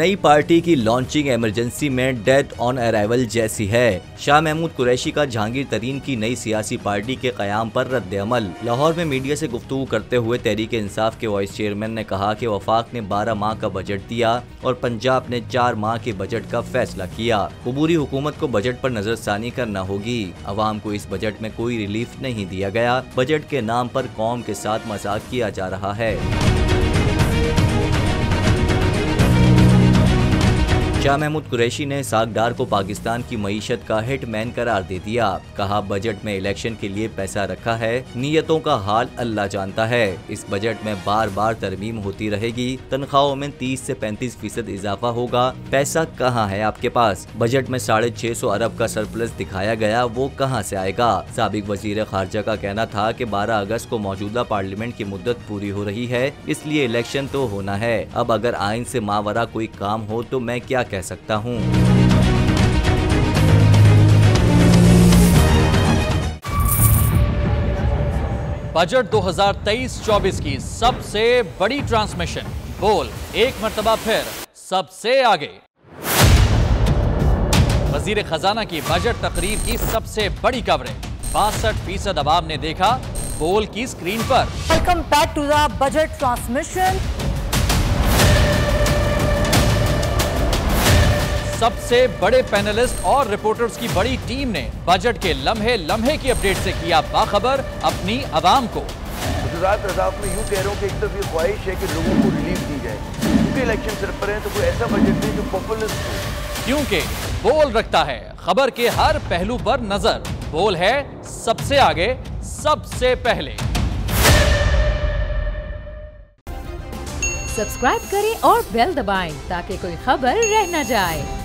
नई पार्टी की launching emergency में डेथ ऑन अराइवल जैसी है। शाह महमूद कुरैशी का जहांगीर तरीन की नई सियासी पार्टी के क़याम पर रद्द अमल। लाहौर में मीडिया से गुफ्तगू करते हुए तहरीक इंसाफ के वाइस चेयरमैन ने कहा कि वफाक ने 12 माह का बजट दिया और पंजाब ने 4 माह के बजट का फैसला किया। अबूरी हुकूमत को बजट पर नजरसानी करना होगी। अवाम को इस बजट में कोई रिलीफ नहीं दिया गया। बजट के नाम पर कौम के साथ मजाक किया जा रहा है। शाह महमूद कुरैशी ने सागदार को पाकिस्तान की मईशत का हिटमैन करार दे दिया। कहा, बजट में इलेक्शन के लिए पैसा रखा है, नीयतों का हाल अल्लाह जानता है। इस बजट में बार बार तरमीम होती रहेगी, तनख्वाहों में 30 से 35% इजाफा होगा। पैसा कहाँ है आपके पास? बजट में 650 अरब का सरप्लस दिखाया गया, वो कहाँ से आएगा? साबिक वजीर खारजा का कहना था कि 12 अगस्त को मौजूदा पार्लियामेंट की मुद्दत पूरी हो रही है, इसलिए इलेक्शन तो होना है। अब अगर आइन से मावरा कोई काम हो तो मैं क्या कह सकता हूँ। बजट 2023-24 की सबसे बड़ी ट्रांसमिशन, बोल एक मर्तबा फिर सबसे आगे। वजीर खजाना की बजट तकरीर की सबसे बड़ी कवरेज 62% अवाम ने देखा बोल की स्क्रीन पर। Welcome back to the budget transmission. सबसे बड़े पैनलिस्ट और रिपोर्टर्स की बड़ी टीम ने बजट के लम्हे लम्हे की अपडेट से किया बाखबर अपनी आवाम को। गुजरात रज़ाक में यूँ कह रहा हूँ कि एक तरफ ये ख्वाहिश है कि लोगों को रिलीफ दी जाए, क्योंकि इलेक्शन सर पर है, तो कोई ऐसा बजट नहीं जो पॉपुलिस्ट हो। क्योंकि बोल रखता है खबर के हर पहलू पर नजर। बोल है सबसे आगे, सबसे पहले। सब्सक्राइब करें और बेल दबाएं ताकि कोई खबर रह न जाए।